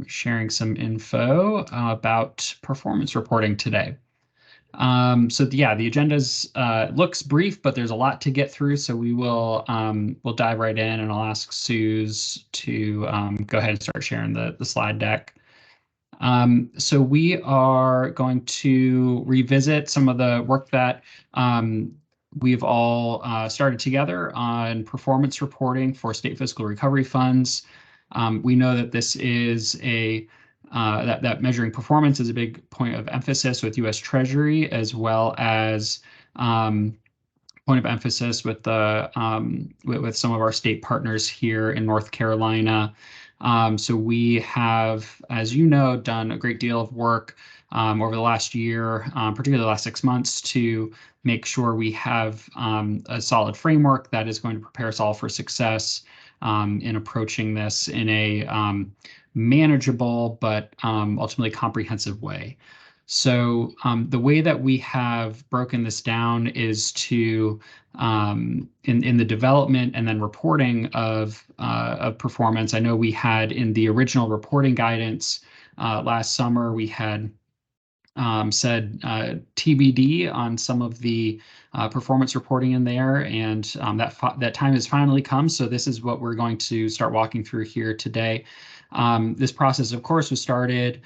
sharing some info about performance reporting today. Yeah, the agenda's looks brief, but there's a lot to get through. So we'll dive right in, and I'll ask Suze to go ahead and start sharing the slide deck. So we are going to revisit some of the work that we've all started together on performance reporting for state fiscal recovery funds. We know that this is that measuring performance is a big point of emphasis with U.S. Treasury, as well as point of emphasis with with some of our state partners here in North Carolina. So we have, as you know, done a great deal of work over the last year, particularly the last 6 months, to make sure we have a solid framework that is going to prepare us all for success in approaching this in a manageable but ultimately comprehensive way. So the way that we have broken this down is to in the development and then reporting of performance. I know we had in the original reporting guidance last summer, we had said TBD on some of the performance reporting in there, and that time has finally come. So this is what we're going to start walking through here today. This process, of course, was started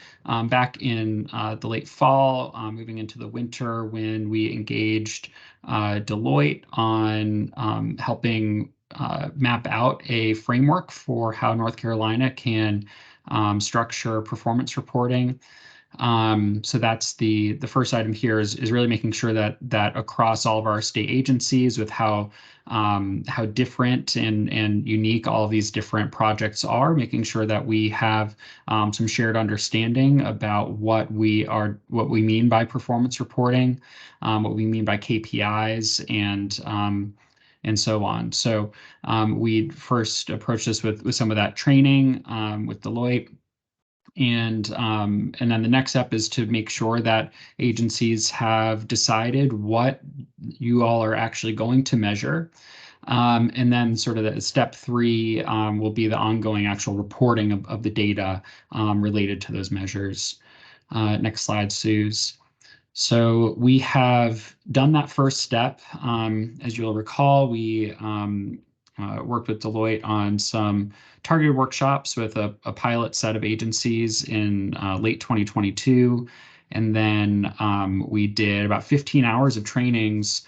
back in the late fall, moving into the winter, when we engaged Deloitte on helping map out a framework for how North Carolina can structure performance reporting. So that's the first item here is really making sure that across all of our state agencies, with how different and unique all of these different projects are, making sure that we have some shared understanding about what we mean by performance reporting, what we mean by KPIs, and so on. So we first approached this with some of that training with Deloitte. And then the next step is to make sure that agencies have decided what you all are actually going to measure. And then sort of the step 3 will be the ongoing actual reporting of the data related to those measures. Next slide, Suze. So we have done that first step. As you'll recall, we worked with Deloitte on some targeted workshops with a pilot set of agencies in late 2022. And then we did about 15 hours of trainings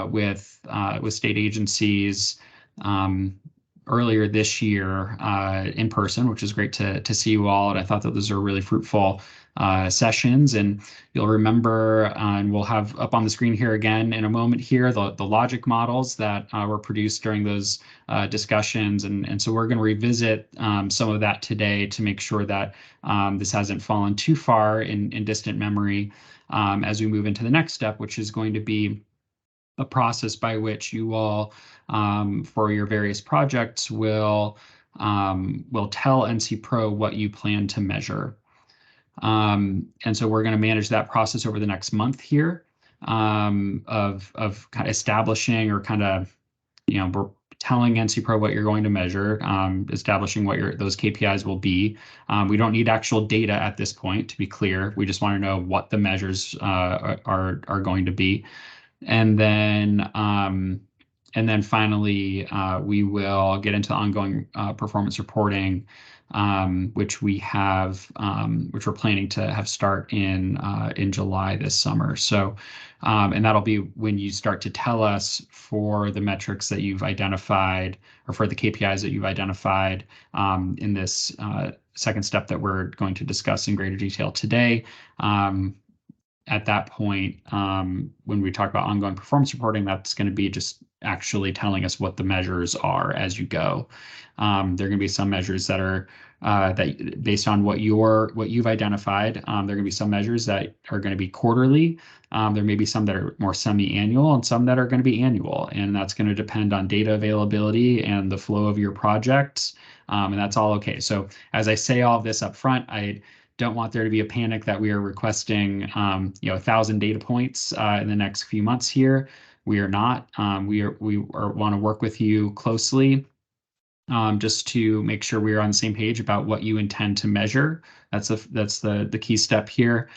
with state agencies earlier this year in person, which is great to see you all. And I thought that those are really fruitful sessions. And you'll remember, and we'll have up on the screen here again in a moment here, the logic models that were produced during those discussions. And so we're going to revisit some of that today to make sure that this hasn't fallen too far in distant memory as we move into the next step, which is going to be a process by which you all, for your various projects, will tell NC Pro what you plan to measure. And so we're going to manage that process over the next month here of kind of establishing, or kind of, we're telling NC Pro what you're going to measure, establishing what those KPIs will be. We don't need actual data at this point, to be clear. We just want to know what the measures are going to be. And then finally, we will get into ongoing performance reporting, which we're planning to have start in July this summer. So, and that'll be when you start to tell us for the metrics that you've identified, or for the KPIs that you've identified in this second step that we're going to discuss in greater detail today. At that point, when we talk about ongoing performance reporting, that's going to be just actually telling us what the measures are as you go. There are going to be some measures that are that based on what you've identified. There are going to be some measures that are going to be quarterly. There may be some that are more semi-annual, and some that are going to be annual, and that's going to depend on data availability and the flow of your projects, and that's all okay. So as I say all of this up front, I don't want there to be a panic that we are requesting 1,000 data points in the next few months here. We are not. We want to work with you closely just to make sure we're on the same page about what you intend to measure. That's the key step here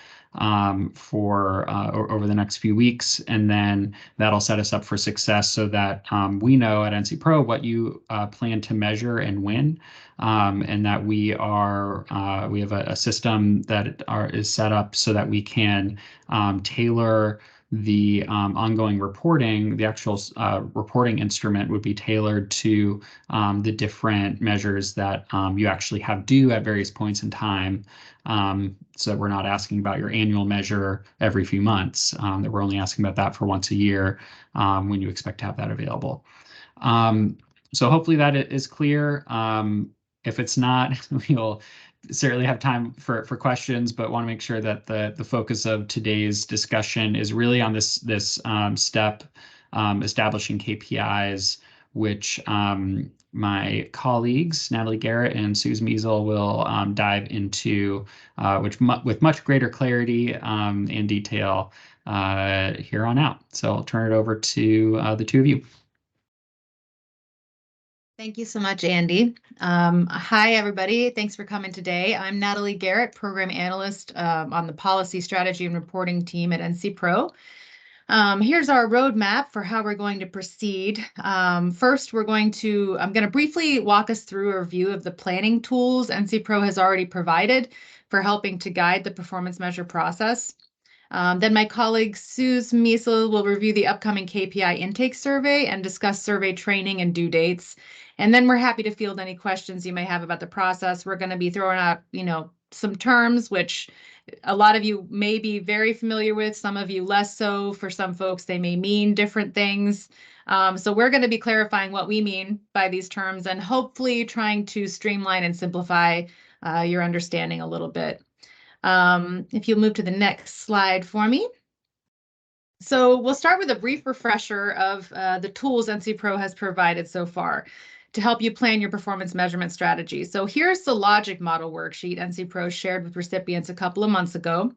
for over the next few weeks, and then that'll set us up for success so that we know at NC Pro what you plan to measure and when, and that we have a system that is set up so that we can tailor the ongoing reporting. The actual reporting instrument would be tailored to the different measures that you actually have due at various points in time. So we're not asking about your annual measure every few months, that we're only asking about that for once a year when you expect to have that available. So hopefully that is clear. If it's not, we'll certainly have time for questions, but want to make sure that the focus of today's discussion is really on this step, establishing KPIs, which my colleagues, Natalie Garrett and Suze Measel, will dive into with much greater clarity and detail here on out. So I'll turn it over to the two of you. Thank you so much, Andy. Hi, everybody. Thanks for coming today. I'm Natalie Garrett, Program Analyst on the Policy, Strategy, and Reporting team at NC Pro. Here's our roadmap for how we're going to proceed. First, I'm going to briefly walk us through a review of the planning tools NC Pro has already provided for helping to guide the performance measure process. Then my colleague Suze Measel will review the upcoming KPI intake survey and discuss survey training and due dates. And then we're happy to field any questions you may have about the process. We're going to be throwing out, some terms which a lot of you may be very familiar with, some of you less so. For some folks, they may mean different things. So we're going to be clarifying what we mean by these terms and hopefully trying to streamline and simplify your understanding a little bit. If you'll move to the next slide for me. So we'll start with a brief refresher of the tools NC Pro has provided so far to help you plan your performance measurement strategy. So here's the logic model worksheet NC Pro shared with recipients a couple of months ago.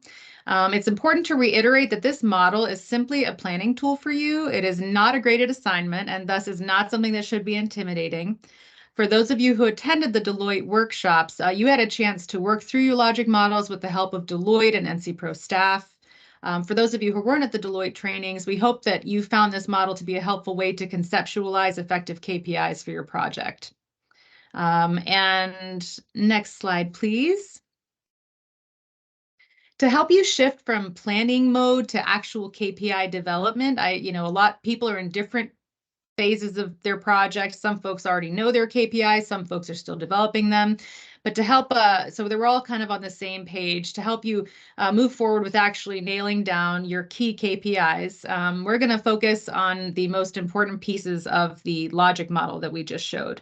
It's important to reiterate that this model is simply a planning tool for you. It is not a graded assignment and thus is not something that should be intimidating. For those of you who attended the Deloitte workshops, you had a chance to work through your logic models with the help of Deloitte and NC Pro staff. For those of you who weren't at the Deloitte trainings, we hope that you found this model to be a helpful way to conceptualize effective KPIs for your project. And next slide, please. To help you shift from planning mode to actual KPI development, people are in different phases of their project. Some folks already know their KPIs, some folks are still developing them. But to help, so we're all kind of on the same page, to help you move forward with actually nailing down your key KPIs, we're going to focus on the most important pieces of the logic model that we just showed.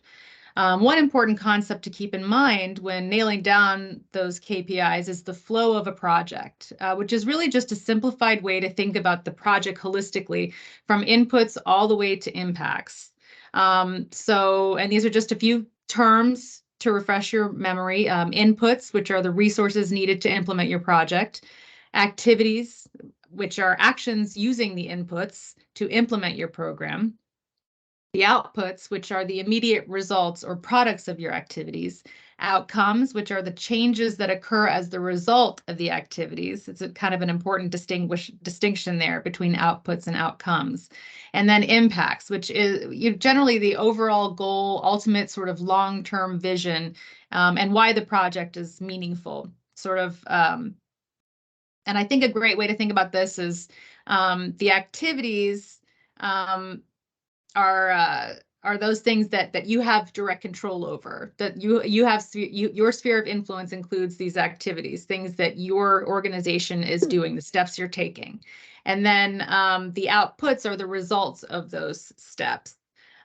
One important concept to keep in mind when nailing down those KPIs is the flow of a project, which is really just a simplified way to think about the project holistically from inputs all the way to impacts. And these are just a few terms to refresh your memory. Inputs, which are the resources needed to implement your project. Activities, which are actions using the inputs to implement your program. The outputs, which are the immediate results or products of your activities. Outcomes, which are the changes that occur as the result of the activities. It's a kind of an important distinction there between outputs and outcomes. And then impacts, which is generally the overall goal, ultimate sort of long-term vision, and why the project is meaningful. And I think a great way to think about this is the activities are those things that you have direct control over, that your sphere of influence includes these activities, things that your organization is doing, the steps you're taking. And then the outputs are the results of those steps.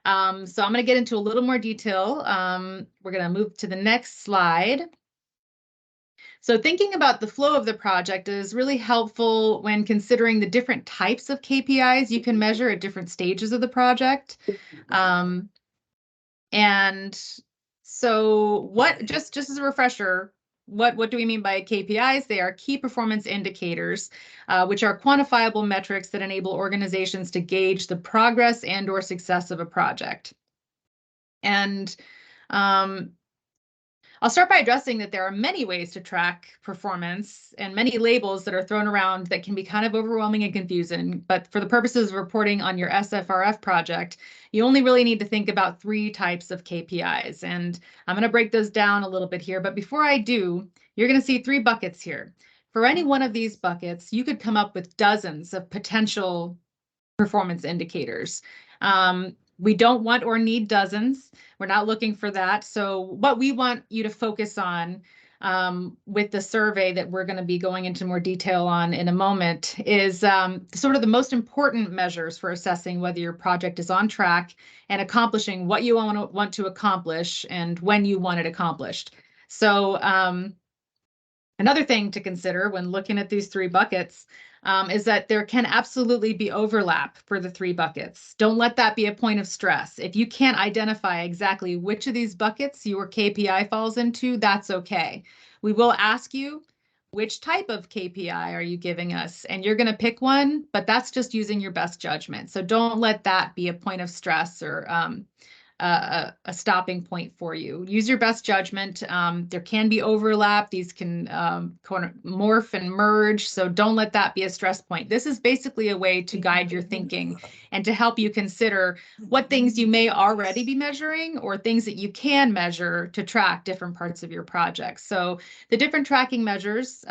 So I'm going to get into a little more detail. We're going to move to the next slide. So thinking about the flow of the project is really helpful when considering the different types of KPIs you can measure at different stages of the project. And so just as a refresher, what do we mean by KPIs? They are key performance indicators, which are quantifiable metrics that enable organizations to gauge the progress and/or success of a project. And I'll start by addressing that there are many ways to track performance and many labels that are thrown around that can be kind of overwhelming and confusing. But for the purposes of reporting on your SFRF project, you only really need to think about 3 types of KPIs. And I'm going to break those down a little bit here. But before I do, you're going to see 3 buckets here. For any one of these buckets, you could come up with dozens of potential performance indicators. We don't want or need dozens. We're not looking for that. So what we want you to focus on with the survey that we're going to be going into more detail on in a moment is sort of the most important measures for assessing whether your project is on track and accomplishing what you want to accomplish and when you want it accomplished. So another thing to consider when looking at these 3 buckets is that there can absolutely be overlap for the 3 buckets. Don't let that be a point of stress. If you can't identify exactly which of these buckets your KPI falls into, that's okay. We will ask you, which type of KPI are you giving us? And you're going to pick one, but that's just using your best judgment. So don't let that be a point of stress or a stopping point for you. Use your best judgment. There can be overlap. These can kind of morph and merge. So don't let that be a stress point. This is basically a way to guide your thinking and to help you consider what things you may already be measuring or things that you can measure to track different parts of your project. So the different tracking measures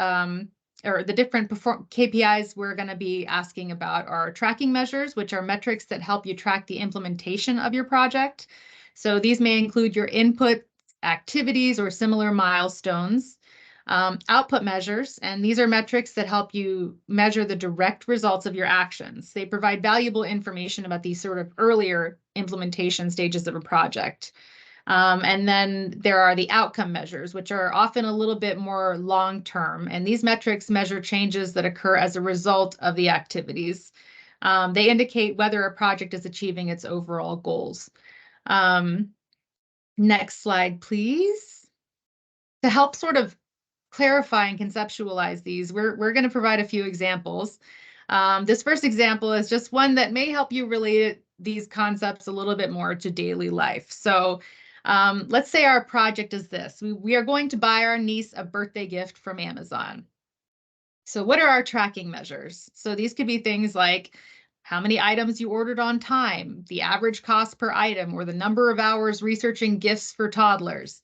or the different KPIs we're going to be asking about are tracking measures, which are metrics that help you track the implementation of your project. So these may include your input, activities, or similar milestones. Output measures, and these are metrics that help you measure the direct results of your actions. They provide valuable information about these sort of earlier implementation stages of a project. And then there are the outcome measures, which are often a little bit more long-term. And these metrics measure changes that occur as a result of the activities. They indicate whether a project is achieving its overall goals. Next slide, please. To help sort of clarify and conceptualize these, we're going to provide a few examples. This first example is just one that may help you relate these concepts a little bit more to daily life. So let's say our project is this. We are going to buy our niece a birthday gift from Amazon. So what are our tracking measures? So these could be things like how many items you ordered on time, the average cost per item, or the number of hours researching gifts for toddlers.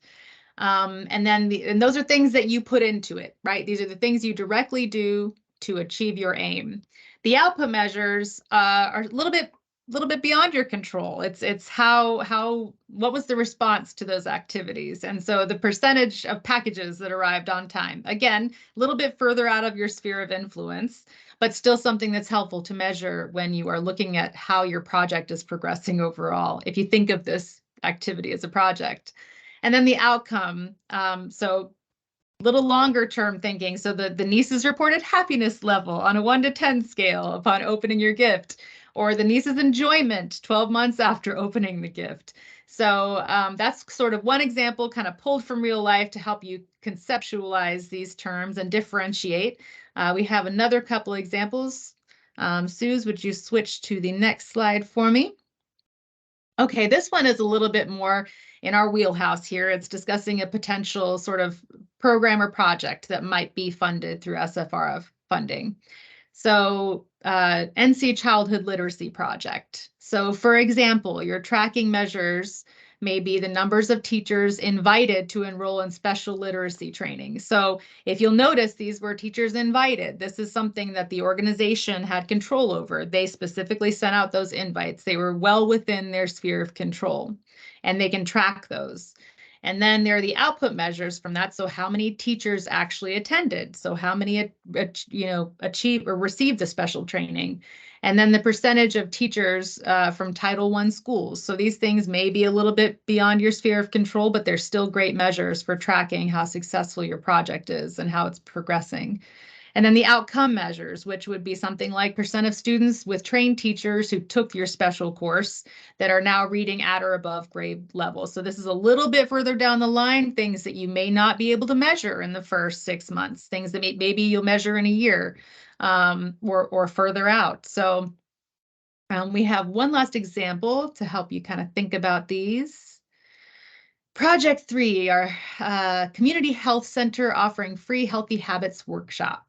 And those are things that you put into it, right? These are the things you directly do to achieve your aim. The output measures are a little bit beyond your control. It's what was the response to those activities? And so the percentage of packages that arrived on time, again, a little bit further out of your sphere of influence, but still something that's helpful to measure when you are looking at how your project is progressing overall, if you think of this activity as a project. And then the outcome, so little longer term thinking. So the niece's reported happiness level on a 1 to 10 scale upon opening your gift, or the niece's enjoyment 12 months after opening the gift. So that's sort of one example kind of pulled from real life to help you conceptualize these terms and differentiate. We have another couple examples. Suze, would you switch to the next slide for me? Okay, this one is a little bit more in our wheelhouse here. It's discussing a potential sort of program or project that might be funded through SFRF funding. So NC Childhood Literacy Project. So for example, your tracking measures may be the numbers of teachers invited to enroll in special literacy training. So if you'll notice, these were teachers invited. This is something that the organization had control over. They specifically sent out those invites. They were well within their sphere of control, and they can track those. And then there are the output measures from that. So how many teachers actually attended? So how many, achieved or received the special training? And then the percentage of teachers from Title I schools. So these things may be a little bit beyond your sphere of control, but they're still great measures for tracking how successful your project is and how it's progressing. And then the outcome measures, which would be something like percent of students with trained teachers who took your special course that are now reading at or above grade level. So this is a little bit further down the line, things that you may not be able to measure in the first 6 months, things that maybe you'll measure in a year or further out. So we have one last example to help you kind of think about these. Project 3, our community health center offering free healthy habits workshop.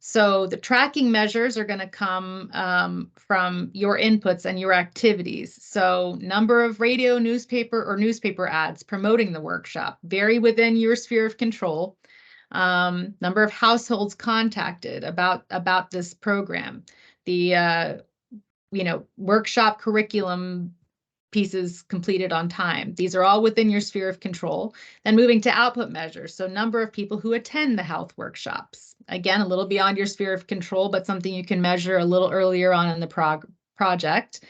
So the tracking measures are going to come from your inputs and your activities. So number of radio, newspaper ads promoting the workshop, vary within your sphere of control. Number of households contacted about this program. The workshop curriculum pieces completed on time. These are all within your sphere of control. Then moving to output measures. So number of people who attend the health workshops. Again, a little beyond your sphere of control, but something you can measure a little earlier on in the project.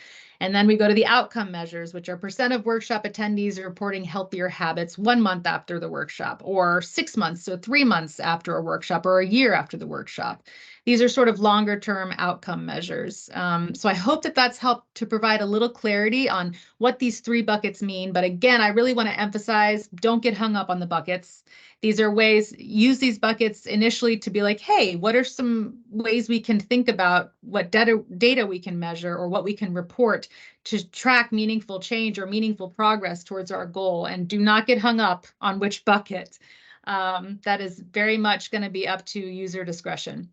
And then we go to the outcome measures, which are percent of workshop attendees reporting healthier habits 1 month after the workshop, or 6 months, so 3 months after a workshop, or a year after the workshop. These are sort of longer term outcome measures. So I hope that that's helped to provide a little clarity on what these 3 buckets mean. But again, I really want to emphasize, don't get hung up on the buckets. These are ways, use these buckets initially to be like, hey, what are some ways we can think about what data we can measure or what we can report to track meaningful change or meaningful progress towards our goal, and do not get hung up on which bucket. That is very much going to be up to user discretion.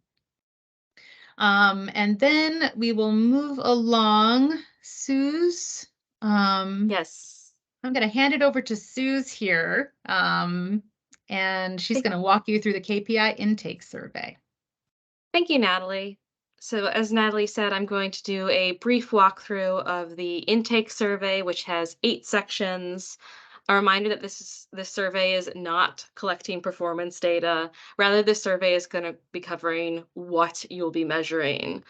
And then we will move along. Suze, Yes. I'm going to hand it over to Suze here, and she's going to walk you through the KPI intake survey. Thank you, Natalie. So as Natalie said, I'm going to do a brief walkthrough of the intake survey, which has 8 sections. A reminder that this survey is not collecting performance data. Rather, this survey is going to be covering what you'll be measuring.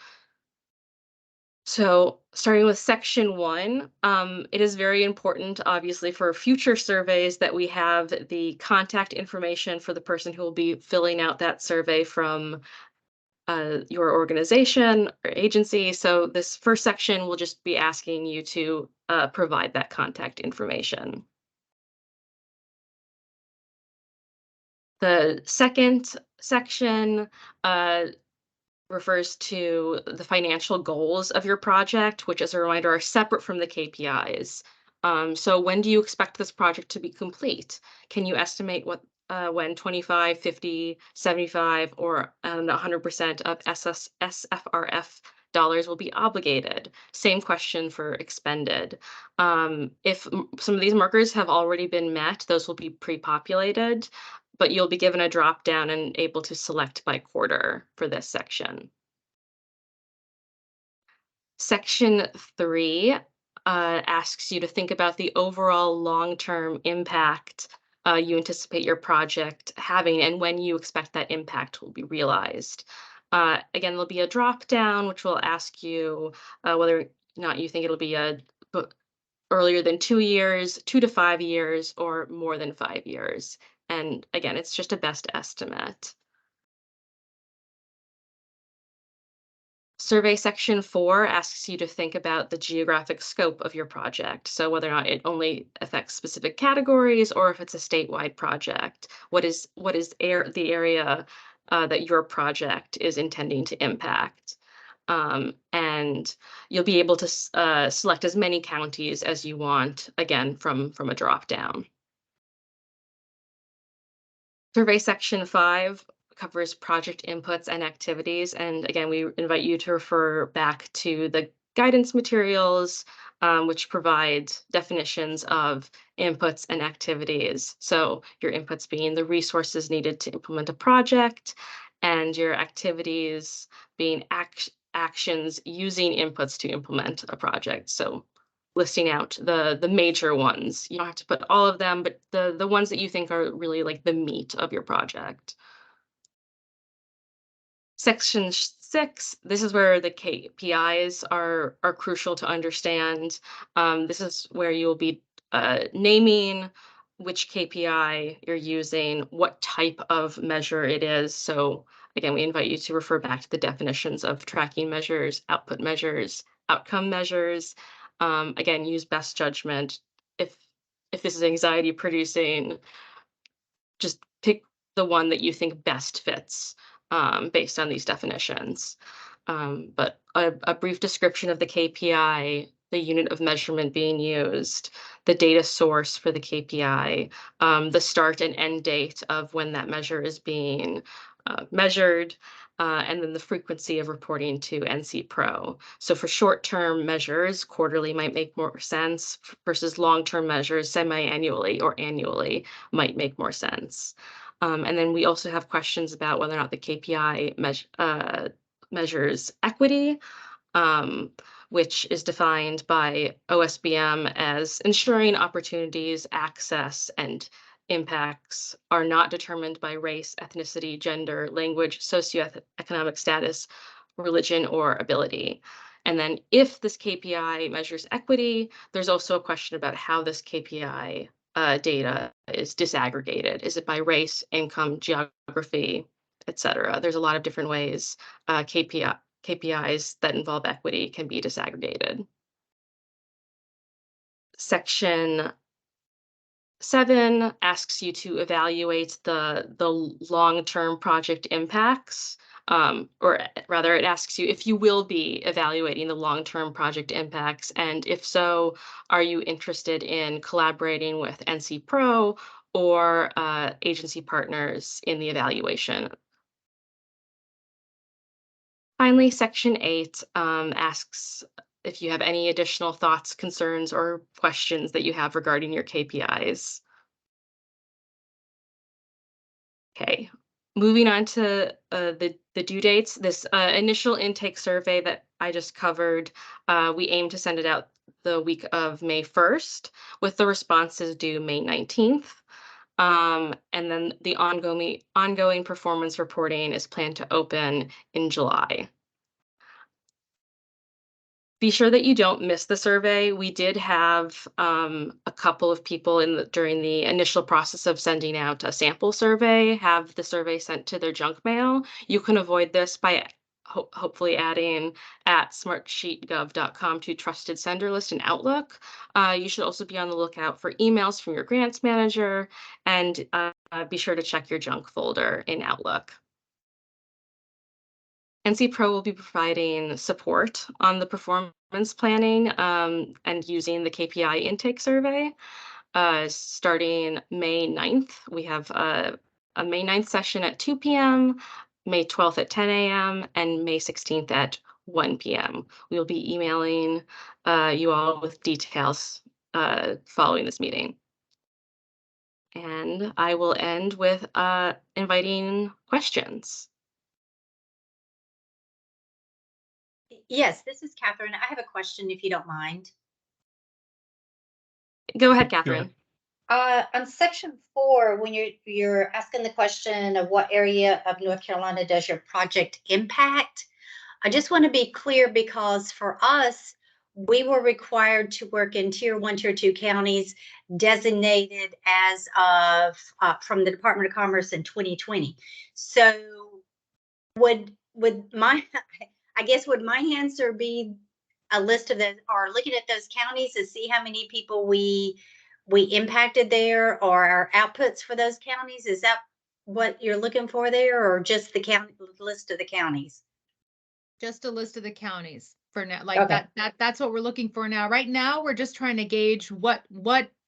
So starting with section 1, it is very important, obviously, for future surveys that we have the contact information for the person who will be filling out that survey from your organization or agency. So this first section will just be asking you to provide that contact information. The second section refers to the financial goals of your project, which, as a reminder, are separate from the KPIs. So when do you expect this project to be complete? Can you estimate when 25, 50, 75, or 100% of SFRF dollars will be obligated? Same question for expended. If some of these markers have already been met, those will be pre-populated, but you'll be given a drop down and able to select by quarter for this section. Section 3 asks you to think about the overall long-term impact you anticipate your project having and when you expect that impact will be realized. Again, there'll be a drop down which will ask you whether or not you think it'll be earlier than 2 years, 2 to 5 years, or more than 5 years. And again, it's just a best estimate. Survey section 4 asks you to think about the geographic scope of your project. So whether or not it only affects specific categories or if it's a statewide project. What is the area that your project is intending to impact? And you'll be able to select as many counties as you want, again, from a drop down. Survey section 5 covers project inputs and activities. And again, we invite you to refer back to the guidance materials, which provide definitions of inputs and activities. So your inputs being the resources needed to implement a project, and your activities being actions using inputs to implement a project. So listing out the major ones. You don't have to put all of them, but the ones that you think are really like the meat of your project. Section 6, this is where the KPIs are crucial to understand. This is where you'll be naming which KPI you're using, what type of measure it is. So again, we invite you to refer back to the definitions of tracking measures, output measures, outcome measures. Again, use best judgment. If this is anxiety producing, just pick the one that you think best fits based on these definitions. But a brief description of the KPI the unit of measurement being used, the data source for the KPI, the start and end date of when that measure is being measured, and then the frequency of reporting to NC Pro. So for short-term measures, quarterly might make more sense versus long-term measures, semi-annually or annually might make more sense. And then we also have questions about whether or not the KPI measures equity, which is defined by OSBM as ensuring opportunities, access, and impacts are not determined by race, ethnicity, gender, language, socioeconomic status, religion, or ability. And then if this KPI measures equity, there's also a question about how this KPI data is disaggregated. Is it by race, income, geography, et cetera? There's a lot of different ways KPIs that involve equity can be disaggregated. Section 7 asks you to evaluate the long-term project impacts, or rather it asks you if you will be evaluating the long-term project impacts, and if so, are you interested in collaborating with NC Pro or agency partners in the evaluation? Finally, Section 8 asks if you have any additional thoughts, concerns, or questions that you have regarding your KPIs. Okay, moving on to the due dates. This initial intake survey that I just covered, we aim to send it out the week of May 1st, with the responses due May 19th. And then the ongoing performance reporting is planned to open in July. Be sure that you don't miss the survey. We did have a couple of people during the initial process of sending out a sample survey have the survey sent to their junk mail. You can avoid this by hopefully adding @smartsheetgov.com to trusted sender list in Outlook. You should also be on the lookout for emails from your grants manager, and be sure to check your junk folder in Outlook. NC Pro will be providing support on the performance planning and using the KPI intake survey. Starting May 9th, we have a May 9th session at 2 p.m., May 12th at 10 a.m., and May 16th at 1 p.m. We'll be emailing you all with details following this meeting. And I will end with inviting questions. Yes, this is Catherine. I have a question if you don't mind. Go ahead, Catherine. On section 4, when you're asking the question of what area of North Carolina does your project impact, I just want to be clear because for us, we were required to work in Tier 1, Tier 2 counties designated as of from the Department of Commerce in 2020. So would my I guess would my answer be a list of or looking at those counties to see how many people we impacted there, or our outputs for those counties? Is that what you're looking for there, or just the county list of the counties? Just a list of the counties for now, like okay. That's what we're looking for now. Right now, we're just trying to gauge what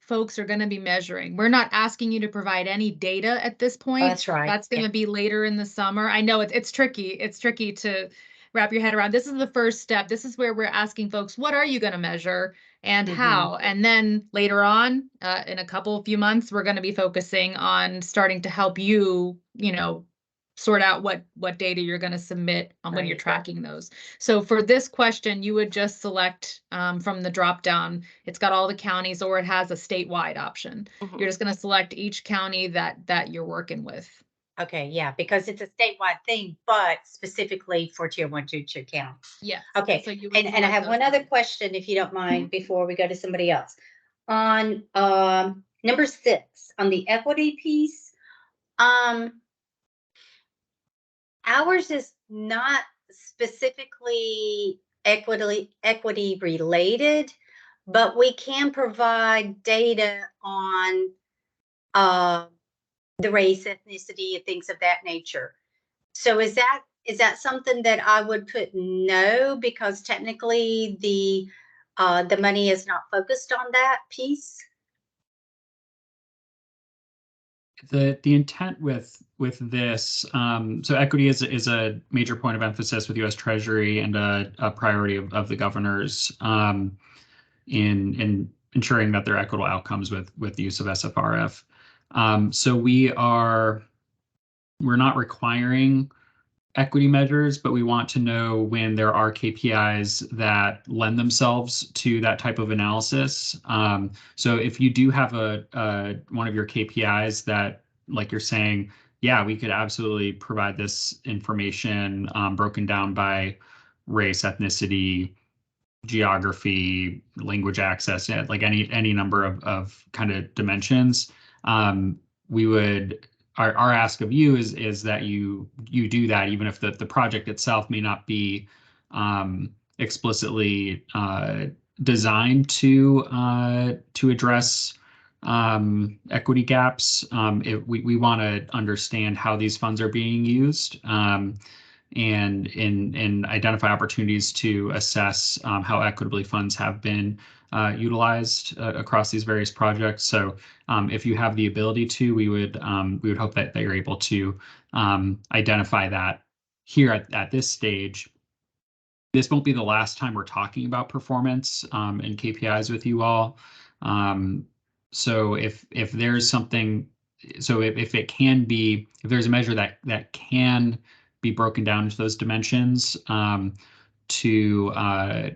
folks are going to be measuring. We're not asking you to provide any data at this point. Oh, that's right. That's going to be later in the summer. I know it's tricky. It's tricky to wrap your head around. This is the first step. This is where we're asking folks, what are you going to measure and how? And then later on, in a few months, we're going to be focusing on starting to help you, sort out what data you're going to submit when you're tracking those. So for this question, you would just select from the drop down. It's got all the counties, or it has a statewide option. You're just going to select each county that you're working with. Okay, yeah, because it's a statewide thing, but specifically for Tier 1, Tier 2 counties. Yeah. Okay, so you and I have one other question, if you don't mind, before we go to somebody else. On number 6, on the equity piece, ours is not specifically equity related, but we can provide data on the race, ethnicity, and things of that nature. So is that something that I would put no, because technically the the money is not focused on that piece? The intent with this, so equity is a major point of emphasis with U.S. Treasury and a priority of the governors in ensuring that there are equitable outcomes with the use of SFRF. So we're not requiring equity measures, but we want to know when there are KPIs that lend themselves to that type of analysis. So if you do have one of your KPIs that, like you're saying, yeah, we could absolutely provide this information broken down by race, ethnicity, geography, language access, yeah, like any number of kind of dimensions. We would our ask of you is that you do that, even if the project itself may not be explicitly designed to address equity gaps. We want to understand how these funds are being used. And identify opportunities to assess how equitably funds have been utilized across these various projects. So if you have the ability to, we would hope that you're able to identify that here at this stage. This won't be the last time we're talking about performance and KPIs with you all. So if there's something, so if it can be, if there's a measure that can be broken down into those dimensions to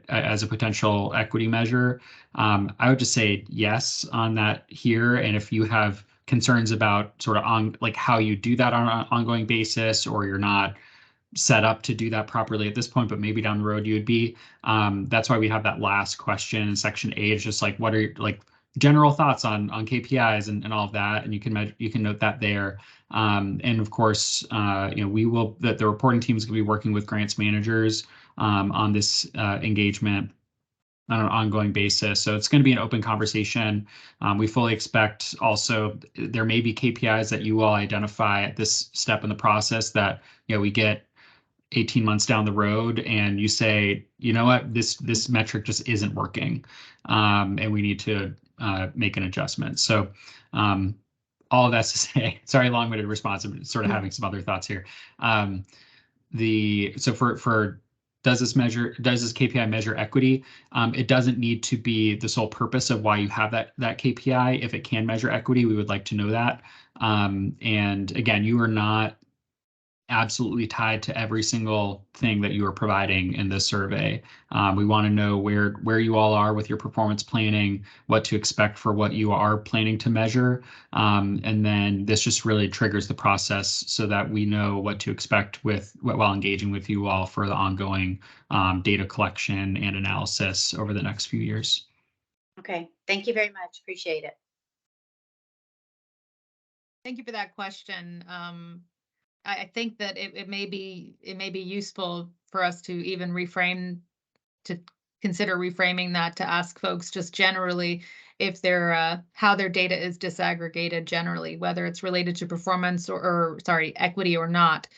as a potential equity measure, I would just say yes on that here. And if you have concerns about sort of on like how you do that on an ongoing basis, or you're not set up to do that properly at this point, but maybe down the road you would be. That's why we have that last question in section A. It's just like, what are your like general thoughts on KPIs and all of that, and you can note that there. And of course, we will the reporting team is going to be working with grants managers on this engagement on an ongoing basis. So it's going to be an open conversation. We fully expect also there may be KPIs that you all identify at this step in the process that we get 18 months down the road and you say, you know what, this metric just isn't working, and we need to make an adjustment. So all of that's to say, sorry, long-winded response. I'm sort of having some other thoughts here. So for does this KPI measure equity? It doesn't need to be the sole purpose of why you have that KPI. If it can measure equity, we would like to know that. And again, you are not absolutely tied to every single thing that you are providing in this survey. We want to know where you all are with your performance planning, what to expect for what you are planning to measure. And then this just really triggers the process so that we know what to expect while engaging with you all for the ongoing data collection and analysis over the next few years. Okay, thank you very much. Appreciate it. Thank you for that question. I think that it may be useful for us to even consider reframing that, to ask folks just generally if they're how their data is disaggregated generally, whether it's related to performance or sorry, equity or not,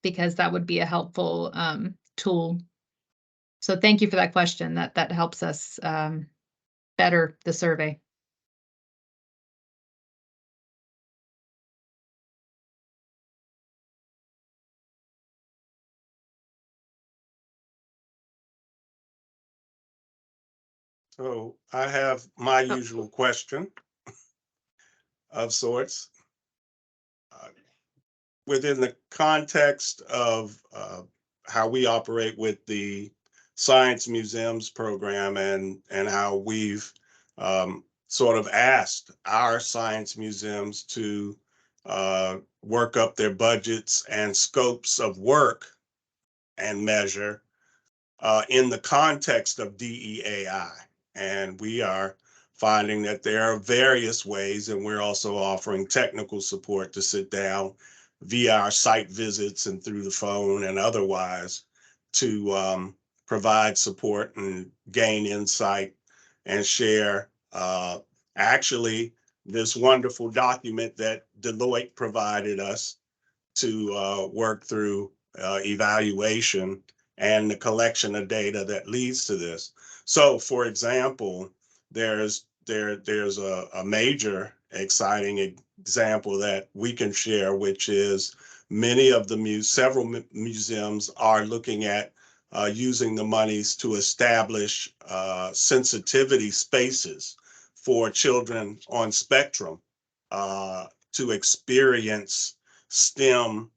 because that would be a helpful tool. So thank you for that question. That helps us better the survey. So I have my usual question of sorts. Within the context of how we operate with the Science Museums program and how we've sort of asked our science museums to work up their budgets and scopes of work and measure in the context of DEAI. And we are finding that there are various ways, and we're also offering technical support to sit down via our site visits and through the phone and otherwise to provide support and gain insight and share actually this wonderful document that Deloitte provided us to work through evaluation and the collection of data that leads to this. So, for example, there's a major exciting example that we can share, which is many of the several museums are looking at using the monies to establish sensitivity spaces for children on spectrum to experience STEM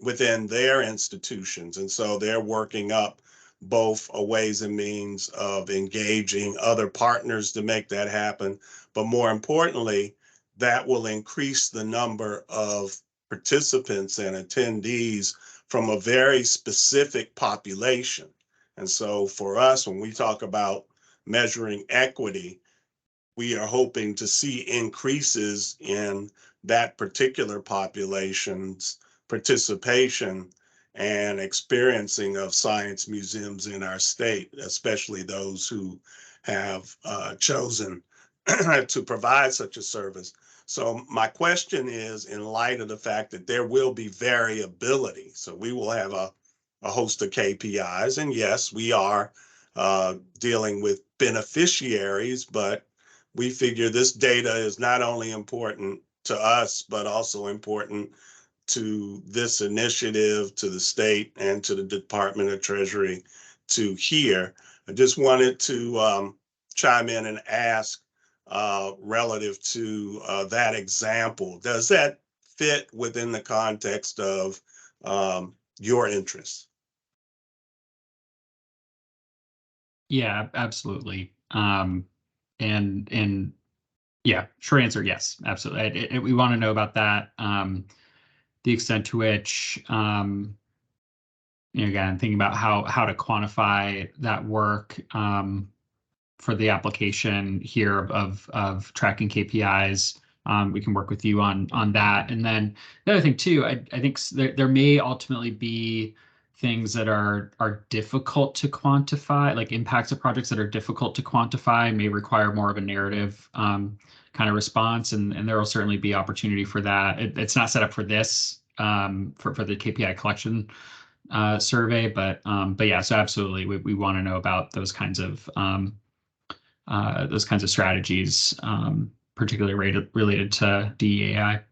within their institutions. And so they're working up both a ways and means of engaging other partners to make that happen. But more importantly, that will increase the number of participants and attendees from a very specific population. And so for us, when we talk about measuring equity, we are hoping to see increases in that particular population's participation and experiencing of science museums in our state, especially those who have chosen to provide such a service. So my question is, in light of the fact that there will be variability, so we will have a host of KPIs, and yes, we are dealing with beneficiaries, but we figure this data is not only important to us, but also important to this initiative, to the state, and to the Department of Treasury to hear. I just wanted to chime in and ask relative to that example. Does that fit within the context of your interests? Yeah, absolutely. And yeah, short answer, yes, absolutely. We want to know about that. The extent to which, again, thinking about how to quantify that work for the application here of tracking KPIs. We can work with you on that. And then the other thing too, I think there may ultimately be things that are difficult to quantify, like impacts of projects that are difficult to quantify, may require more of a narrative kind of response, and there will certainly be opportunity for that. It's not set up for this for the KPI collection survey, but yeah, so absolutely, we want to know about those kinds of strategies, particularly related to DEAI.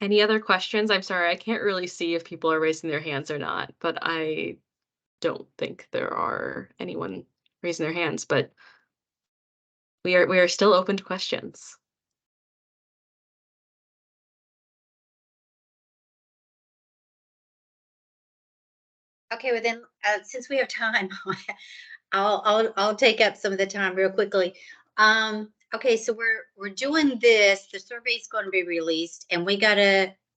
Any other questions? I'm sorry, I can't really see if people are raising their hands or not, but I don't think there are anyone raising their hands, but we are still open to questions. Okay, well then, since we have time, I'll take up some of the time real quickly. Okay, so we're doing this. The survey is going to be released, and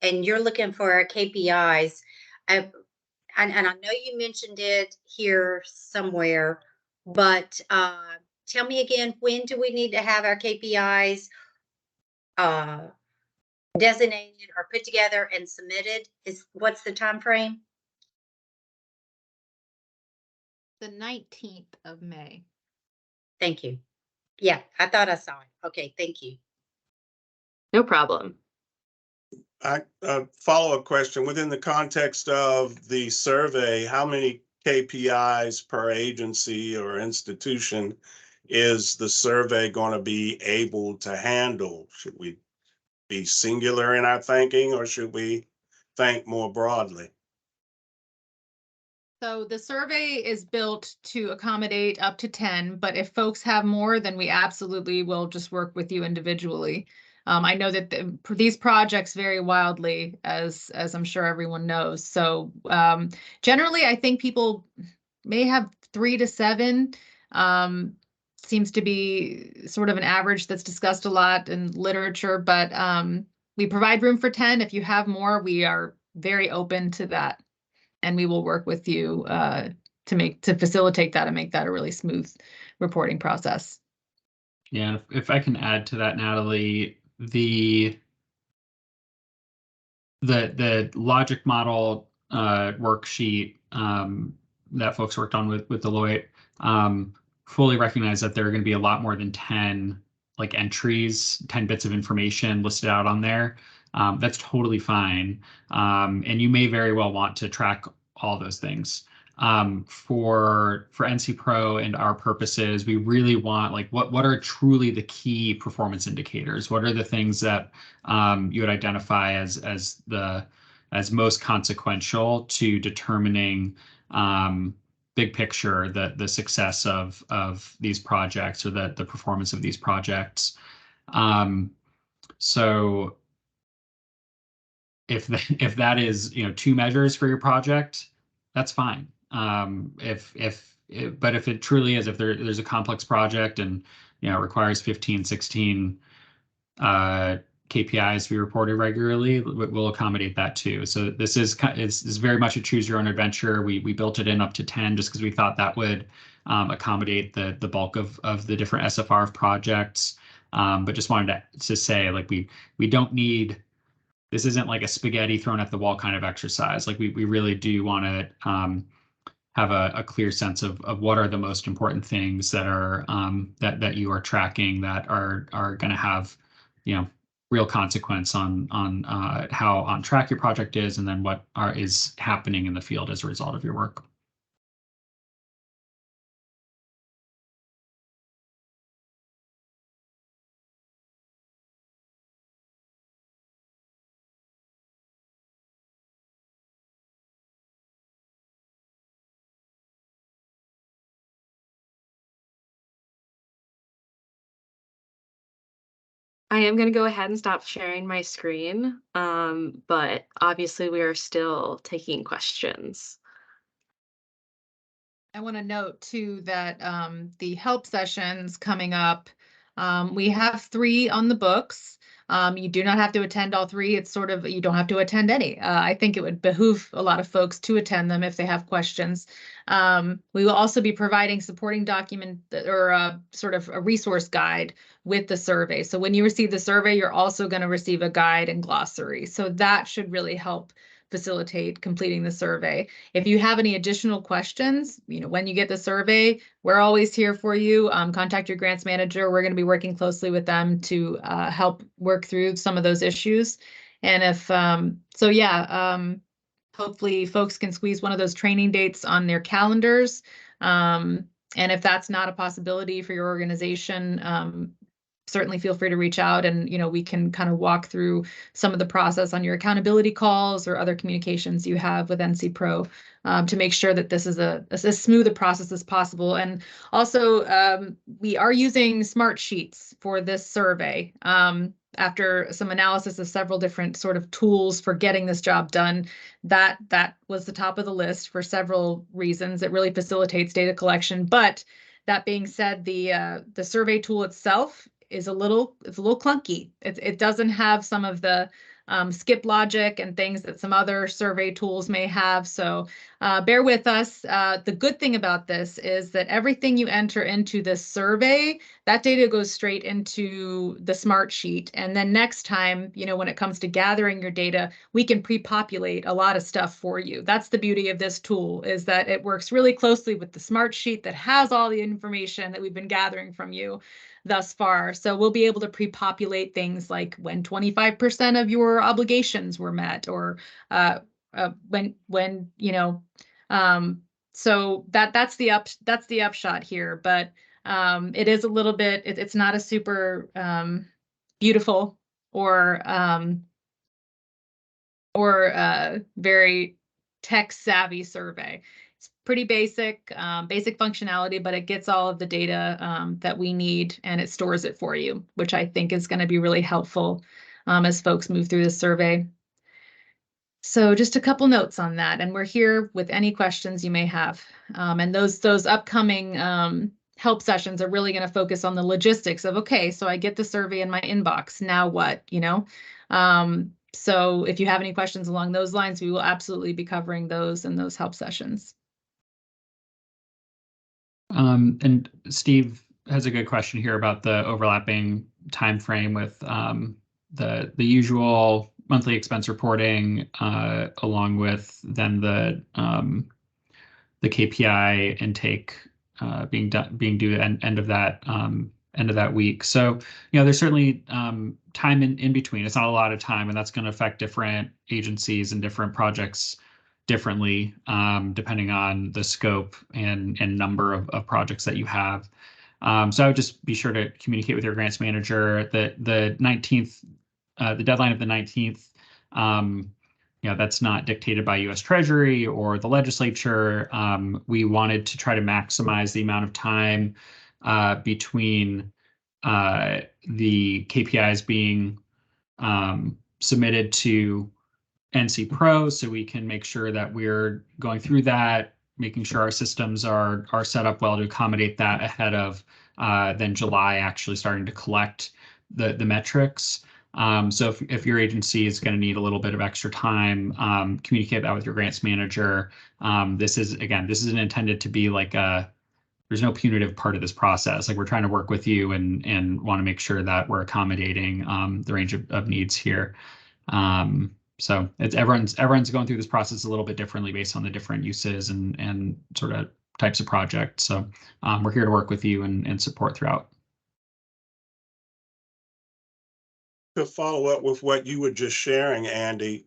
and you're looking for our KPIs. And I know you mentioned it here somewhere, but tell me again, when do we need to have our KPIs designated or put together and submitted? What's the time frame? The 19th of May. Thank you. Yeah, I thought I saw it. Okay, thank you. No problem. Follow-up question. Within the context of the survey, how many KPIs per agency or institution is the survey going to be able to handle? Should we be singular in our thinking, or should we think more broadly? So the survey is built to accommodate up to 10, but if folks have more, then we absolutely will just work with you individually. I know that these projects vary wildly, as I'm sure everyone knows. So generally, I think people may have 3 to 7. Seems to be sort of an average that's discussed a lot in literature, but we provide room for 10. If you have more, we are very open to that. And we will work with you to facilitate that and make that a really smooth reporting process. Yeah, if I can add to that, Natalie, the logic model worksheet that folks worked on with Deloitte, fully recognize that there are going to be a lot more than 10 like entries, 10 bits of information listed out on there. That's totally fine. And you may very well want to track all those things. For NC Pro and our purposes, we really want like what are truly the key performance indicators? What are the things that you would identify as most consequential to determining big picture the success of these projects or the performance of these projects. So if that is, you know, 2 measures for your project, that's fine. But if it truly is, if there's a complex project and, you know, it requires 15, 16 KPIs to be reported regularly, we'll accommodate that too. So this is very much a choose your own adventure. We built it in up to 10 just because we thought that would accommodate the bulk of the different SFRF projects. But just wanted to say, like, we don't need, this isn't like a spaghetti thrown at the wall kind of exercise. Like we really do want to have a clear sense of what are the most important things that are that you are tracking that are going to have, you know, real consequence on how on track your project is, and then what is happening in the field as a result of your work. I am going to go ahead and stop sharing my screen, but obviously we are still taking questions. I want to note too that the help sessions coming up, we have 3 on the books. You do not have to attend all 3. It's sort of, you don't have to attend any. I think it would behoove a lot of folks to attend them if they have questions. We will also be providing supporting document or sort of a resource guide with the survey. So when you receive the survey, you're also going to receive a guide and glossary. So that should really help facilitate completing the survey. If you have any additional questions, you know, when you get the survey, we're always here for you. Contact your grants manager. We're going to be working closely with them to help work through some of those issues. And if, hopefully folks can squeeze one of those training dates on their calendars. And if that's not a possibility for your organization, certainly feel free to reach out, and, you know, we can kind of walk through some of the process on your accountability calls or other communications you have with NC Pro to make sure that this is as smooth a process as possible. And also, we are using smart sheets for this survey. After some analysis of several different sort of tools for getting this job done, that was the top of the list for several reasons. It really facilitates data collection. But that being said, the survey tool itself is a little clunky. It doesn't have some of the skip logic and things that some other survey tools may have. So bear with us. The good thing about this is that everything you enter into this survey, that data goes straight into the smart sheet. And then next time, you know, when it comes to gathering your data, we can pre-populate a lot of stuff for you. That's the beauty of this tool, is that it works really closely with the smart sheet that has all the information that we've been gathering from you thus far. So we'll be able to pre-populate things like when 25% of your obligations were met, or when you know. So that's the upshot here. But it is a little bit. It's not a super beautiful or very tech savvy survey. It's pretty basic functionality, but it gets all of the data that we need, and it stores it for you, which I think is going to be really helpful as folks move through the survey. So just a couple notes on that, and we're here with any questions you may have. And those upcoming help sessions are really going to focus on the logistics of, okay, so I get the survey in my inbox, now what, you know? So if you have any questions along those lines, we will absolutely be covering those in those help sessions. And Steve has a good question here about the overlapping time frame with the usual monthly expense reporting, along with then the KPI intake being due at end of that week. So, there's certainly time in between. It's not a lot of time, and that's going to affect different agencies and different projects differently, depending on the scope and number of projects that you have. So I would just be sure to communicate with your grants manager that the 19th, the deadline of the 19th, that's not dictated by U.S. Treasury or the legislature. We wanted to try to maximize the amount of time between the KPIs being submitted to NC Pro, so we can make sure that we're going through that, making sure our systems are set up well to accommodate that ahead of then July actually starting to collect the metrics. So if your agency is going to need a little bit of extra time, communicate that with your grants manager. This isn't intended to be like there's no punitive part of this process. Like, we're trying to work with you and want to make sure that we're accommodating the range of needs here. So everyone's going through this process a little bit differently based on the different uses and sort of types of projects. So we're here to work with you and support throughout. To follow up with what you were just sharing, Andy,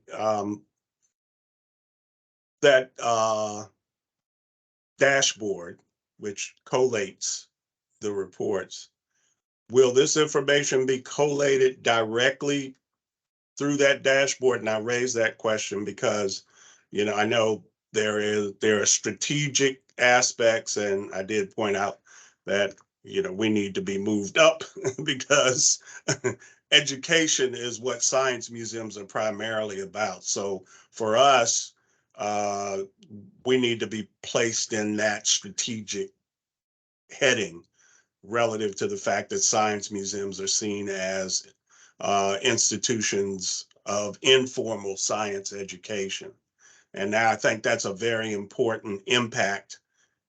that dashboard, which collates the reports, will this information be collated directly through that dashboard? And I raise that question because, I know there are strategic aspects, and I did point out that, we need to be moved up because education is what science museums are primarily about. So for us, we need to be placed in that strategic heading relative to the fact that science museums are seen as institutions of informal science education. And now I think that's a very important impact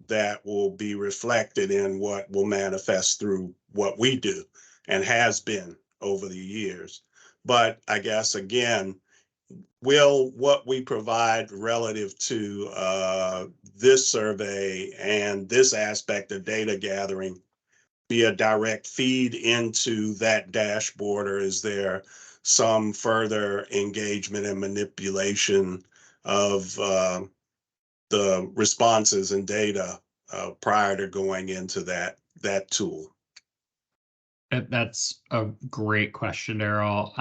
that will be reflected in what will manifest through what we do and has been over the years. But I guess, again, will what we provide relative to this survey and this aspect of data gathering be a direct feed into that dashboard, or is there some further engagement and manipulation of the responses and data prior to going into that tool? That's a great question, Daryl.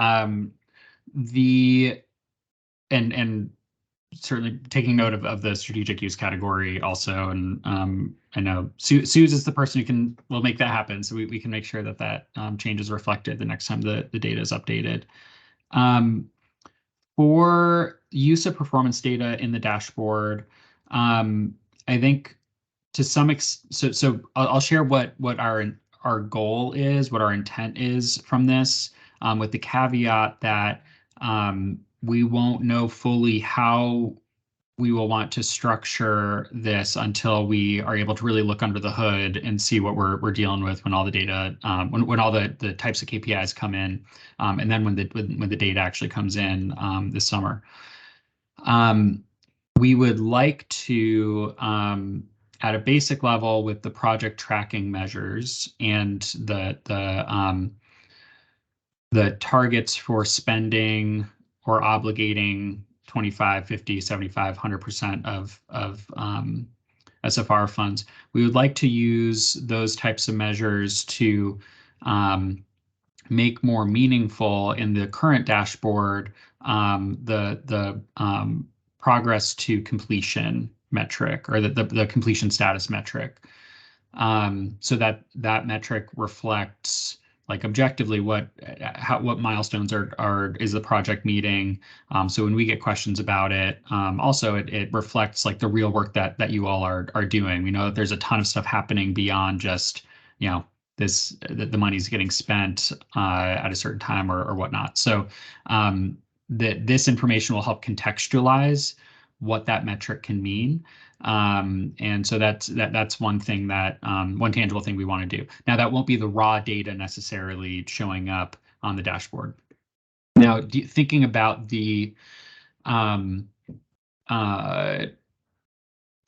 And certainly taking note of the strategic use category also, and I know Suze is the person who will make that happen, so we can make sure that change is reflected the next time the data is updated. For use of performance data in the dashboard, I think to some extent, so I'll share what our goal is, what our intent is from this, with the caveat that we won't know fully how we will want to structure this until we are able to really look under the hood and see what we're dealing with when all the data, when all the types of KPIs come in, and then when the data actually comes in this summer. We would like to, at a basic level, with the project tracking measures and the targets for spending or obligating 25, 50, 75, 100% of SFR funds, we would like to use those types of measures to make more meaningful in the current dashboard the progress to completion metric, or the completion status metric, so that metric reflects, like, objectively what milestones is the project meeting. So when we get questions about it, also it reflects, like, the real work that you all are doing. We know that there's a ton of stuff happening beyond just, the money's getting spent at a certain time or whatnot. So this information will help contextualize what that metric can mean. And so that's one thing one tangible thing we want to do. Now, that won't be the raw data necessarily showing up on the dashboard. Now, thinking about the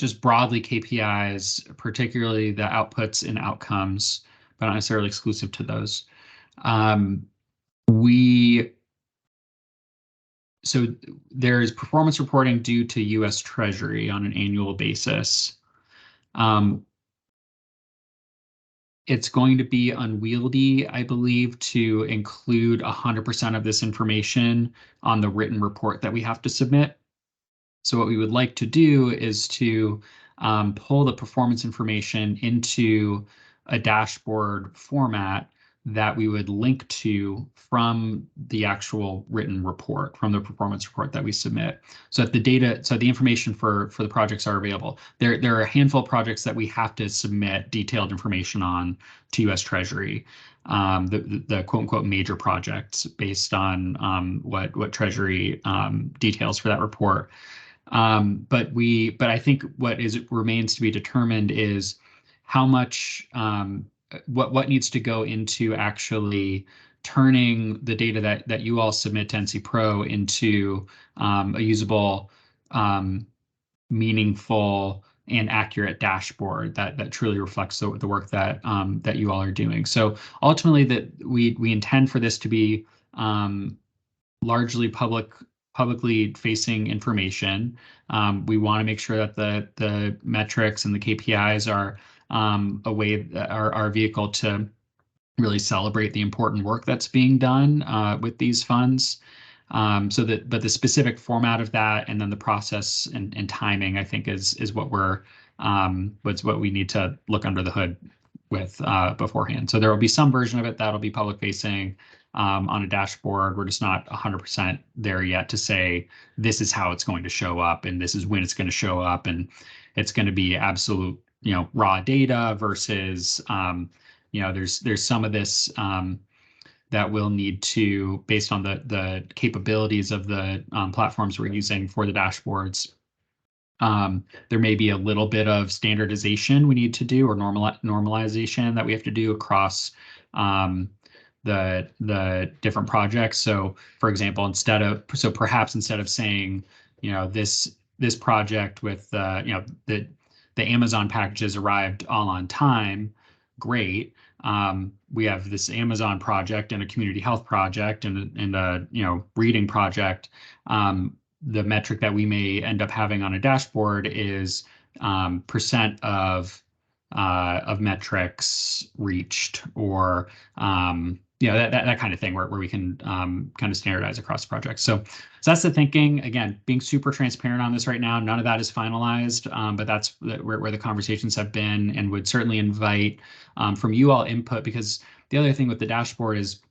just broadly KPIs, particularly the outputs and outcomes, but not necessarily exclusive to those. So there's performance reporting due to U.S. Treasury on an annual basis. It's going to be unwieldy, I believe, to include 100% of this information on the written report that we have to submit. So what we would like to do is to pull the performance information into a dashboard format that we would link to from the actual written report, from the performance report that we submit. So that the information for the projects are available. There are a handful of projects that we have to submit detailed information on to U.S. Treasury. The quote unquote major projects based on what Treasury details for that report. But I think what remains to be determined is how much what needs to go into actually turning the data that you all submit to NC Pro into a usable, meaningful, and accurate dashboard that truly reflects the work that that you all are doing. So ultimately, that we intend for this to be largely publicly facing information. We want to make sure that the metrics and the KPIs are our vehicle to really celebrate the important work that's being done with these funds. But the specific format of that and then the process and timing, I think, is what what we need to look under the hood with beforehand. So there will be some version of it that'll be public facing on a dashboard. We're just not 100% there yet to say this is how it's going to show up and this is when it's going to show up, and it's going to be absolute, raw data versus, there's some of this that we'll need to, based on the capabilities of the platforms we're using for the dashboards. There may be a little bit of standardization we need to do, or normalization that we have to do across the different projects. So, for example, perhaps instead of saying, this project with the Amazon packages arrived all on time, great. We have this Amazon project and a community health project and a reading project. The metric that we may end up having on a dashboard is percent of metrics reached, or that kind of thing, where we can kind of standardize across projects. So that's the thinking. Again, being super transparent on this right now. None of that is finalized, but that's where the conversations have been, and would certainly invite from you all input, because the other thing with the dashboard is,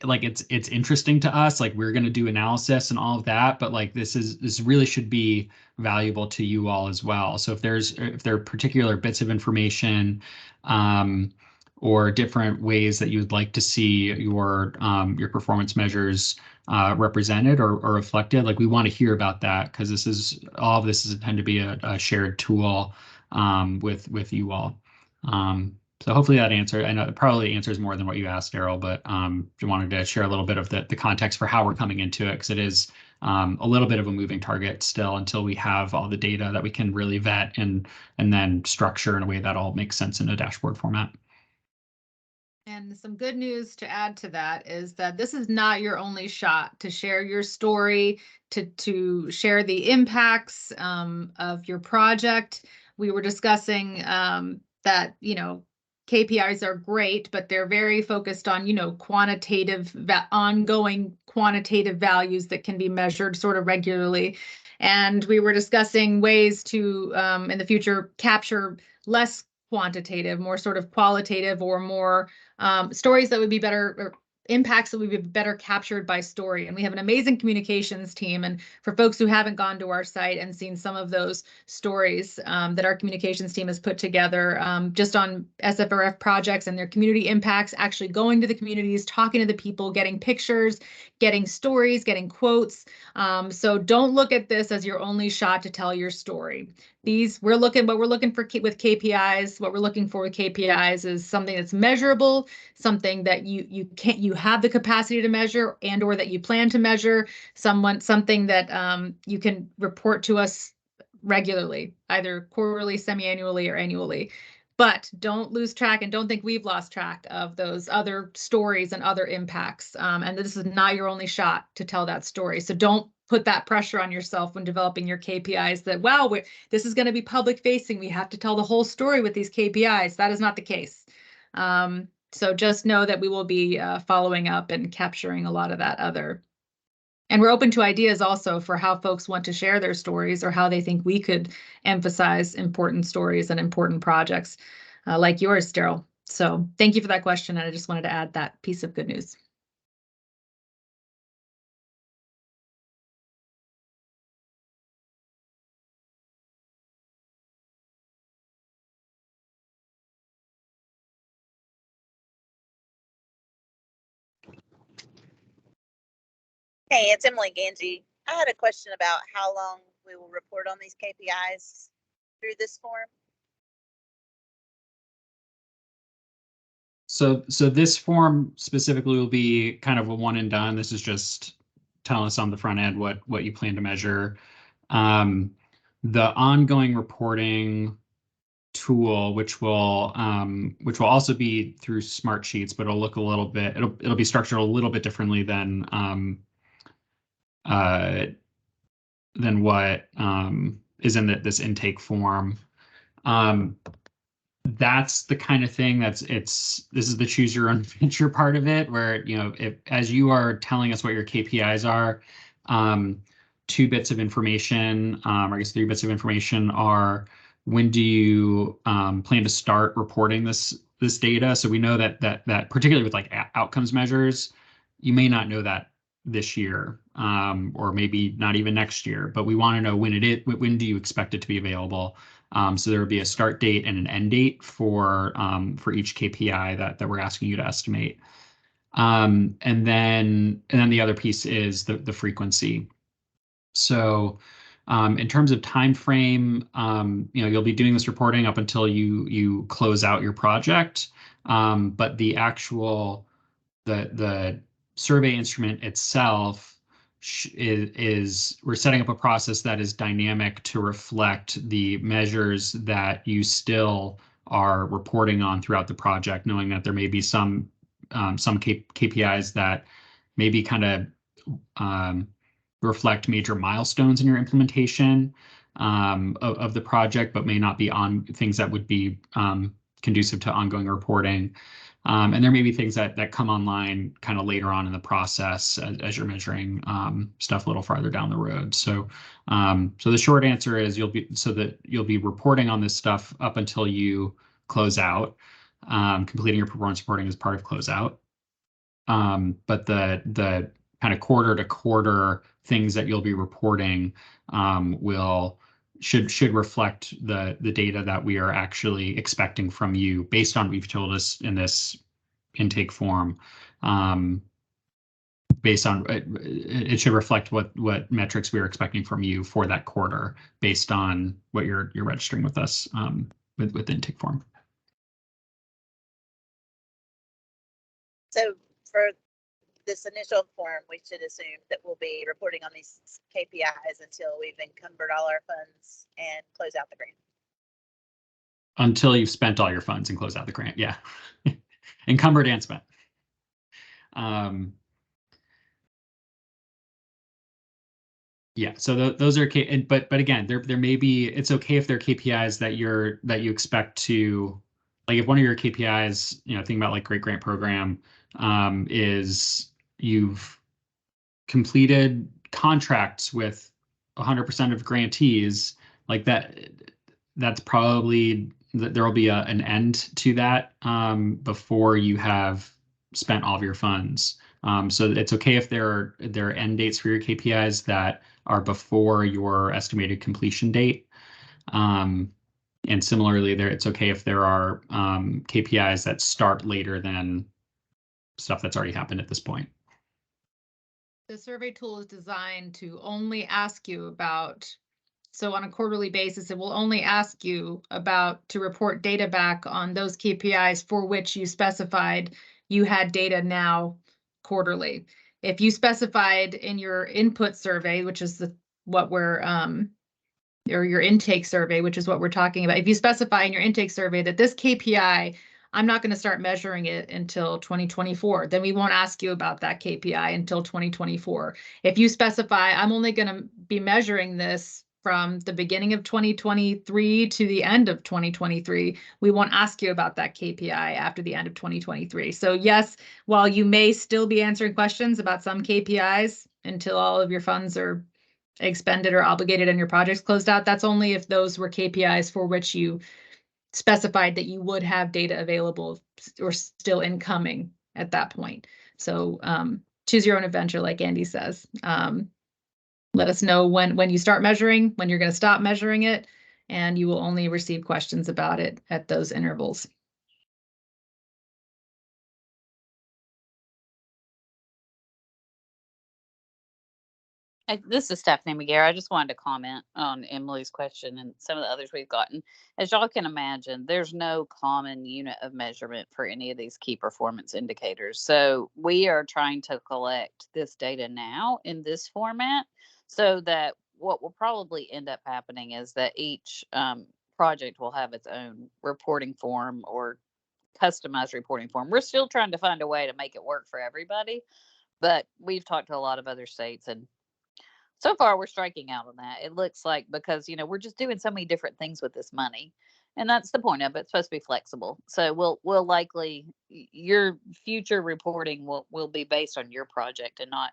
like, it's interesting to us, like, we're going to do analysis and all of that, but like this really should be valuable to you all as well. So if there are particular bits of information or different ways that you would like to see your performance measures represented or reflected, like, we want to hear about that, because all of this is intended to be a shared tool with you all. So hopefully that answered. I know it probably answers more than what you asked, Daryl, but I wanted to share a little bit of the context for how we're coming into it, because it is a little bit of a moving target still until we have all the data that we can really vet and then structure in a way that all makes sense in a dashboard format. And some good news to add to that is that this is not your only shot to share your story, to share the impacts of your project. We were discussing that, KPIs are great, but they're very focused on, ongoing quantitative values that can be measured sort of regularly. And we were discussing ways to, in the future, capture less quantitative, more sort of qualitative, or more stories that would be better, or impacts that would be better captured by story. And we have an amazing communications team. And for folks who haven't gone to our site and seen some of those stories that our communications team has put together just on SFRF projects and their community impacts, actually going to the communities, talking to the people, getting pictures, getting stories, getting quotes. So don't look at this as your only shot to tell your story. What we're looking for with KPIs, what we're looking for with KPIs is something that's measurable, something that you have the capacity to measure or that you plan to measure, something that you can report to us regularly, either quarterly, semi-annually, or annually. But don't lose track and don't think we've lost track of those other stories and other impacts. And this is not your only shot to tell that story. So don't put that pressure on yourself when developing your KPIs that, wow, this is going to be public facing. We have to tell the whole story with these KPIs. That is not the case. So just know that we will be following up and capturing a lot of that other. And we're open to ideas also for how folks want to share their stories or how they think we could emphasize important stories and important projects like yours, Daryl. So thank you for that question. And I just wanted to add that piece of good news. Hey, it's Emily Ganji. I had a question about how long we will report on these KPIs through this form. So this form specifically will be kind of a one and done. This is just telling us on the front end what you plan to measure. The ongoing reporting tool, which will also be through Smart Sheets, but it'll look a little bit, it'll be structured a little bit differently than what is in this intake form. That's the kind of thing this is the choose your own adventure part of it, where, if as you are telling us what your KPIs are, 2 bits of information, I guess 3 bits of information are, when do you plan to start reporting this data? So we know that particularly with like outcomes measures, you may not know that this year, or maybe not even next year, but we want to know when do you expect it to be available? So there would be a start date and an end date for each KPI that we're asking you to estimate. And then the other piece is the frequency. So in terms of time frame, you'll be doing this reporting up until you close out your project. But the actual the survey instrument itself is we're setting up a process that is dynamic to reflect the measures that you still are reporting on throughout the project, knowing that there may be some KPIs that maybe kind of reflect major milestones in your implementation of the project, but may not be on things that would be conducive to ongoing reporting. And there may be things that come online kind of later on in the process as you're measuring stuff a little farther down the road. So the short answer is you'll be reporting on this stuff up until you close out. Completing your performance reporting is part of closeout. But the kind of quarter to quarter things that you'll be reporting should reflect the data that we are actually expecting from you based on what you've told us in this intake form. Based on it should reflect what metrics we are expecting from you for that quarter based on what you're registering with us with the intake form. So for this initial form, we should assume that we'll be reporting on these KPIs until we've encumbered all our funds and close out the grant. Until you've spent all your funds and close out the grant, yeah. Encumbered and spent. Yeah, so those are but again, there may be, it's okay if they're KPIs that you expect to, like if one of your KPIs, think about like Great Grant Program, is you've completed contracts with 100% of grantees, like that's probably, there will be an end to that before you have spent all of your funds. So it's okay if there are end dates for your KPIs that are before your estimated completion date. And similarly, it's okay if there are KPIs that start later than stuff that's already happened at this point. The survey tool is designed to only ask you about, so on a quarterly basis, it will only ask you to report data back on those KPIs for which you specified you had data now quarterly. If you specified in your input survey, which is what we're or your intake survey, which is what we're talking about. If you specify in your intake survey that this KPI, I'm not going to start measuring it until 2024, then we won't ask you about that KPI until 2024. If you specify, I'm only going to be measuring this from the beginning of 2023 to the end of 2023, we won't ask you about that KPI after the end of 2023. So yes, while you may still be answering questions about some KPIs until all of your funds are expended or obligated and your project's closed out, that's only if those were KPIs for which you specified that you would have data available or still incoming at that point. So choose your own adventure, like Andy says. Let us know when you start measuring, when you're going to stop measuring it, and you will only receive questions about it at those intervals. This is Stephanie McGarry. I just wanted to comment on Emily's question and some of the others we've gotten. As y'all can imagine, there's no common unit of measurement for any of these key performance indicators. So we are trying to collect this data now in this format so that what will probably end up happening is that each project will have its own reporting form or customized reporting form. We're still trying to find a way to make it work for everybody, but we've talked to a lot of other states, and so far we're striking out on that. It looks like, because we're just doing so many different things with this money, and that's the point of it. It's supposed to be flexible. So we'll likely, your future reporting will be based on your project, and not,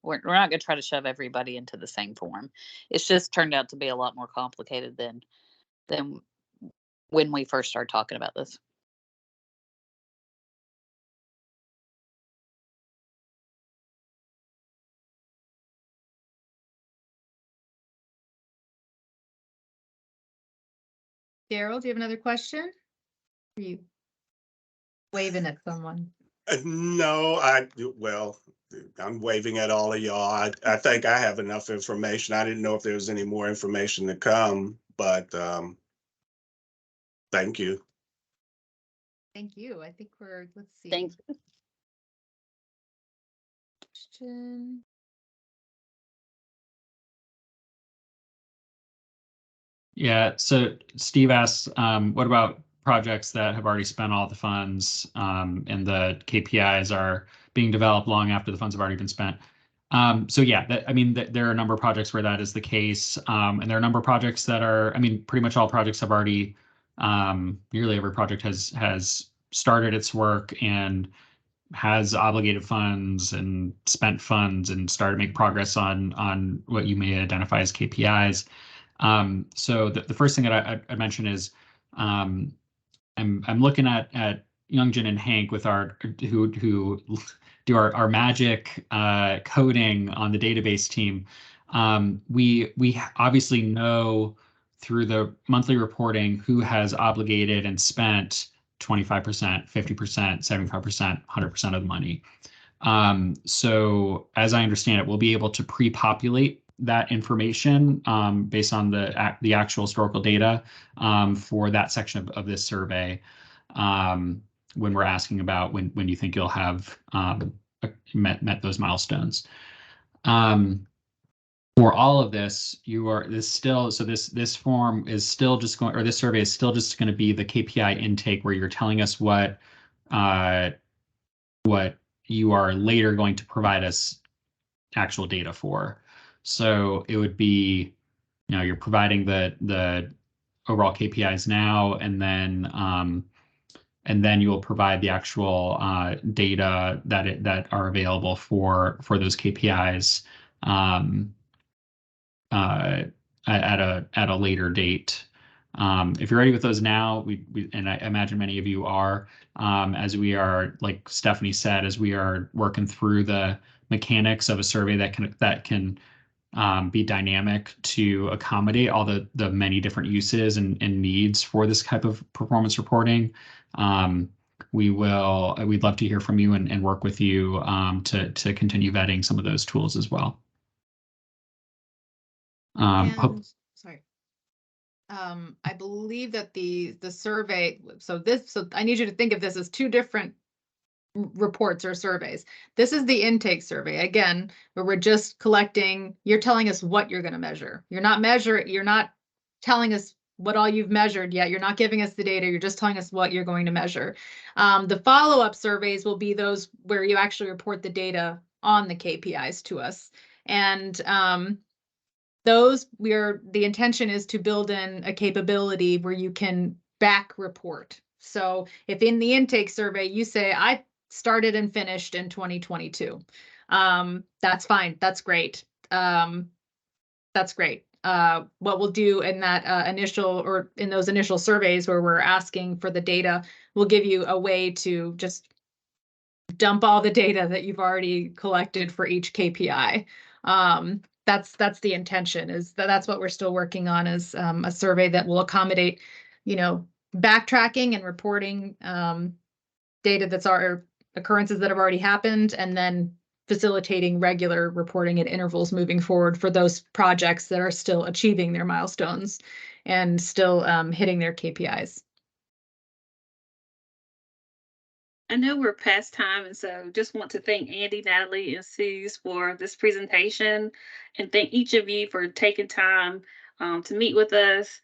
we're not going to try to shove everybody into the same form. It's just turned out to be a lot more complicated than when we first started talking about this. Daryl, do you have another question? Are you waving at someone? No, I'm waving at all of y'all. I think I have enough information. I didn't know if there was any more information to come, but thank you. Thank you. I think let's see. Thanks. Question. Yeah, so Steve asks, what about projects that have already spent all the funds and the KPIs are being developed long after the funds have already been spent? So yeah, there are a number of projects where that is the case, and there are a number of projects that are, pretty much all projects have already, nearly every project has started its work and has obligated funds and spent funds and started to make progress on what you may identify as KPIs. So the first thing that I mention is I'm looking at Youngjin and Hank with who do our magic coding on the database team. We obviously know through the monthly reporting who has obligated and spent 25%, 50%, 75%, 100% of the money. So as I understand it, we'll be able to pre-populate that information based on the actual historical data for that section of this survey when we're asking about when you think you'll have met those milestones. For all of this, this form is still just going, or this survey is still just going to be the KPI intake, where you're telling us what you are later going to provide us actual data for. So it would be, you're providing the overall KPIs now, and then you will provide the actual data that are available for those KPIs at a later date. If you're ready with those now, and I imagine many of you are, as we are, like Stephanie said, as we are working through the mechanics of a survey that can be dynamic to accommodate all the many different uses and needs for this type of performance reporting. We'd love to hear from you and work with you to continue vetting some of those tools as well. Sorry. I believe that the survey, so I need you to think of this as two different reports or surveys. This is the intake survey, again, where we're just collecting, you're telling us what you're going to measure. You're not telling us what all you've measured yet. You're not giving us the data. You're just telling us what you're going to measure. The follow-up surveys will be those where you actually report the data on the KPIs to us. And those the intention is to build in a capability where you can back report. So if in the intake survey you say, I started and finished in 2022, that's fine. That's great. That's great. What we'll do in that in those initial surveys where we're asking for the data, we'll give you a way to just dump all the data that you've already collected for each KPI. That's the intention, is that's what we're still working on, is a survey that will accommodate, backtracking and reporting data that's our occurrences that have already happened, and then facilitating regular reporting at intervals moving forward for those projects that are still achieving their milestones and still hitting their KPIs. I know we're past time, and so just want to thank Andy, Natalie, and Suze for this presentation, and thank each of you for taking time to meet with us.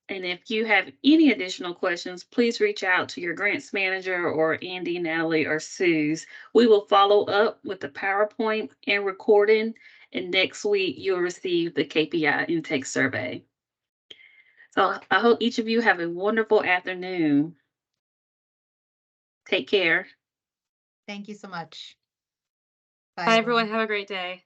And if you have any additional questions, please reach out to your grants manager or Andy, Natalie, or Suze. We will follow up with the PowerPoint and recording, and next week you'll receive the KPI intake survey. So I hope each of you have a wonderful afternoon. Take care. Thank you so much. Bye, everyone. Have a great day.